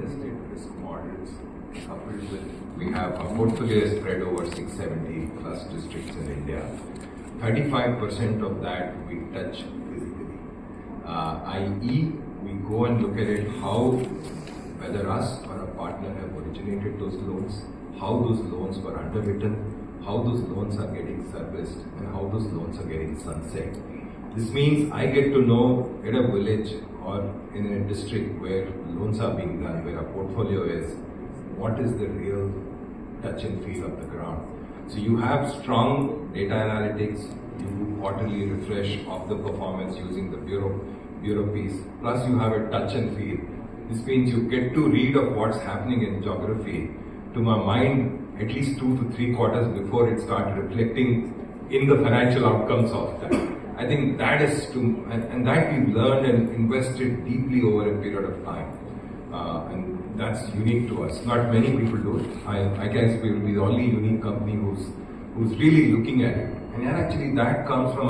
tested risk models, coupled with, we have a portfolio spread over 670 plus districts in India. 35% of that we touch physically, i.e. we go and look at it how, whether us or a partner have originated those loans, how those loans were underwritten, how those loans are getting serviced, and how those loans are getting sunset. This means I get to know at a village or in a district where loans are being done, where a portfolio is, what is the real touch and feel of the ground. So you have strong data analytics, you do quarterly refresh of the performance using the bureau piece, plus you have a touch and feel. This means you get to read of what's happening in geography to my mind at least 2 to 3 quarters before it starts reflecting in the financial outcomes of that. I think that is and that we've learned and invested deeply over a period of time. And that's unique to us. Not many people do it. I guess we will be the only unique company who's really looking at it. And actually that comes from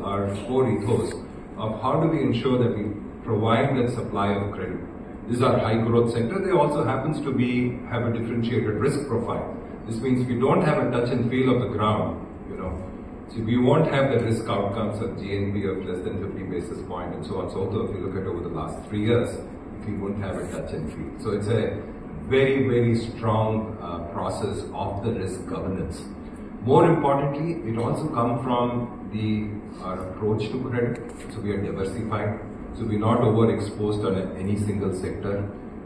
our core ethos of how do we ensure that we provide that supply of credit. This is our high growth sector. They also happens to have a differentiated risk profile. This means we don't have a touch and feel of the ground, So we won't have the risk outcomes of GNP of less than 50 basis points and so on. So if you look at over the last 3 years, we won't have a touch and feel. So it's a very, very strong process of the risk governance. More importantly, it also comes from our approach to credit. So we are diversified. So we're not overexposed on any single sector.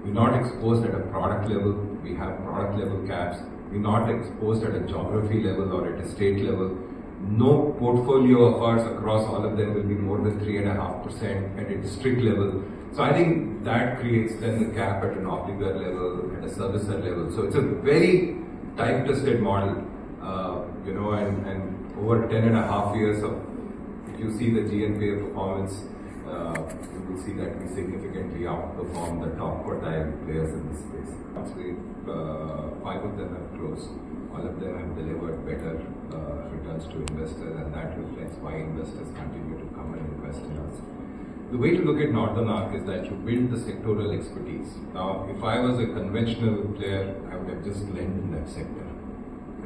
We're not exposed at a product level. We have product level caps. We're not exposed at a geography level or at a state level. No portfolio of ours across all of them will be more than 3.5% at a district level. So I think that creates then the cap at an obligor level, at a servicer level. So it's a very time-tested model, and over 10.5 years of, if you see the GNPA performance, you will see that we significantly outperform the top quartile players in this space. Actually, 5 of them have closed. All of them have delivered better returns to investors, and that reflects why investors continue to come and invest in us. The way to look at Northern Arc is that you build the sectoral expertise. Now, if I was a conventional player, I would have just lent in that sector.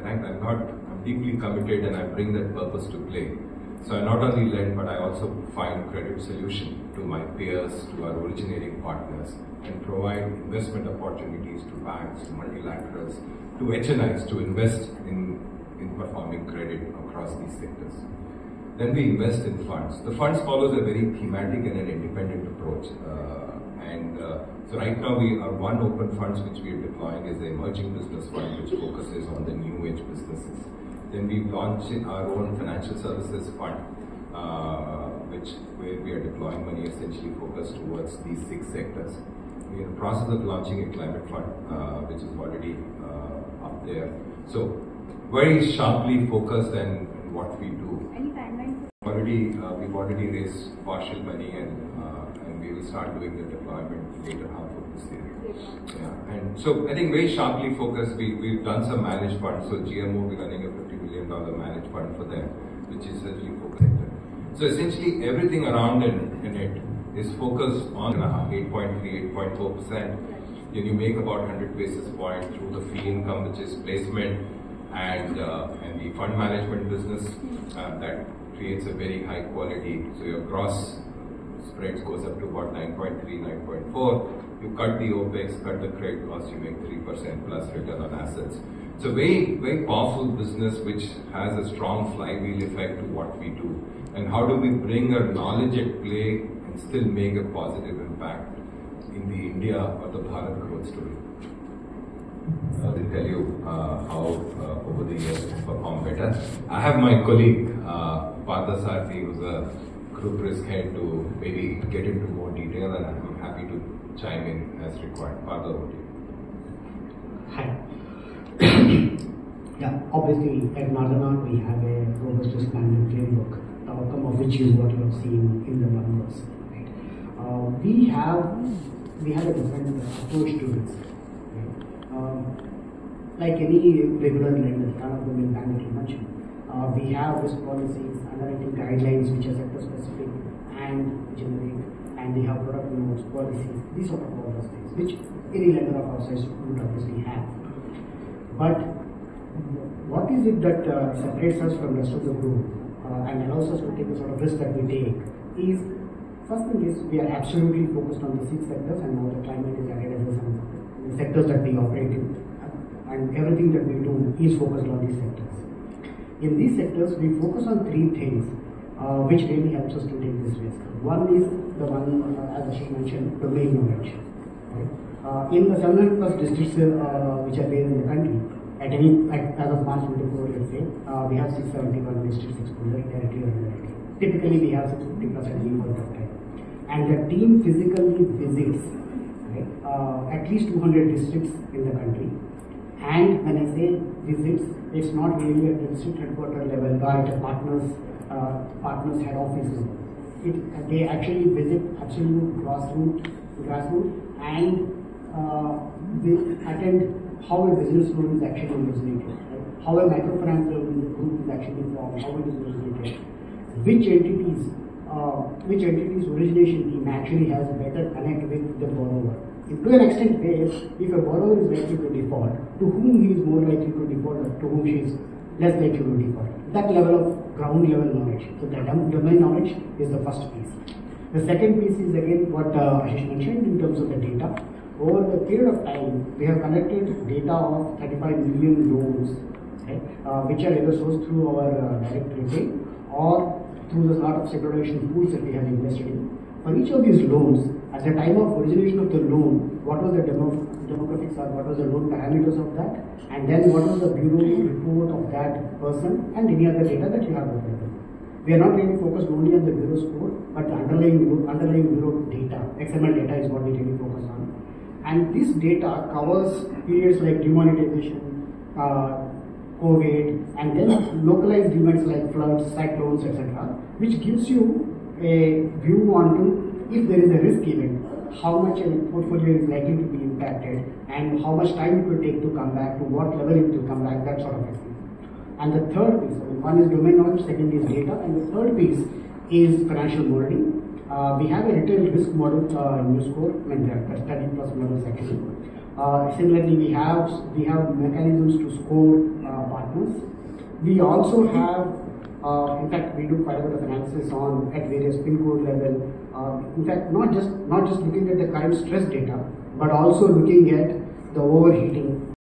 I'm deeply committed and I bring that purpose to play. So I not only lend, but I also find credit solution to my peers, to our originating partners, and provide investment opportunities to banks, to multilaterals, to HNIs to invest in performing credit across these sectors. Then we invest in funds. The funds follows a very thematic and an independent approach. So right now our one open funds which we are deploying is the emerging business fund, which focuses on the new age businesses. Then we launched our own financial services fund, where we are deploying money essentially focused towards these 6 sectors. We are in the process of launching a climate fund, which is already up there. So very sharply focused on what we do. Any timeline? We've already raised partial money, and we will start doing the deployment later half of this year. Yeah. And so I think very sharply focused. We've done some managed funds. So GMO, we're running a $50 million managed fund for them, which is essentially focused. So essentially everything around in it is focused on 8.3, 8.4%. Then you make about 100 basis points through the fee income, which is placement, and the fund management business that creates a very high quality. So your gross spreads goes up to about 9.3, 9.4. You cut the OPEX, cut the credit cost, you make 3% plus return on assets. So very, very powerful business which has a strong flywheel effect to what we do. And how do we bring our knowledge at play and still make a positive impact in the India or the Bharat growth story? I will tell you how over the years to perform better. I have my colleague Partha Sarthi, who's a group risk head, to maybe get into more detail, and I'm happy to chime in as required. Partha, over to you. Hi. Yeah, obviously at Northern Arc we have a robust risk management framework, the outcome of which is what you have seen in the numbers. Right? We have a different approach to risk. Right? Like any regular lender, none of them in bank that you mentioned, we have risk policies, underwriting guidelines which are sector specific and generic, and we have product notes, policies, these sort of all those things, which any lender of our size would obviously have. But what is it that separates us from the rest of the group and allows us to take the sort of risk that we take is, first thing is, we are absolutely focused on the 6 sectors, and now the climate is added as the sectors that we operate in, and everything that we do is focused on these sectors. In these sectors, we focus on 3 things which really helps us to take this risk. One is the one, as Ashish mentioned, domain knowledge. Right? In the 700 plus districts which are there in the country, as of March 24, let's say, we have 671 districts exposure directly or indirectly. Typically, we have 650 plus at any point of time. And the team physically visits, right, at least 200 districts in the country. And when I say visits, it's not really at the district headquarter level or at a partners head offices. They actually visit absolute grassroots, and they attend how a business loan is actually originated, right? How a microfinance loan group is actually formed, how it is originated, which entity's origination team actually has better connect with the borrower. To an extent where if a borrower is likely to default, to whom he is more likely to default or to whom she is less likely to default. That level of ground level knowledge. So the domain knowledge is the first piece. The second piece is again what Ashish mentioned in terms of the data. Over the period of time, we have collected data of 35 million loans, right, which are either sourced through our direct retail or through the sort of securitization pools that we have invested in. For each of these loans, at the time of origination of the loan, what was the demographics or what was the loan parameters of that, and then what was the bureau report of that person, and any other data that you have available. We are not really focused only on the bureau score, but the underlying bureau data, XML data is what we really focus on. And this data covers periods like demonetization, COVID, and then localized events like floods, cyclones, etc., which gives you a view onto if there is a risk event, how much a portfolio is likely to be impacted, and how much time it will take to come back, to what level it will come back, that sort of thing. And the third piece, one is domain knowledge, second is data, and the third piece is financial modeling. We have a retail risk model in NewScore, I mean there are 30 plus models actually. Similarly, we have mechanisms to score partners. We also have, in fact, we do quite a bit of analysis on at various pin code level. In fact, not just looking at the current stress data, but also looking at the overheating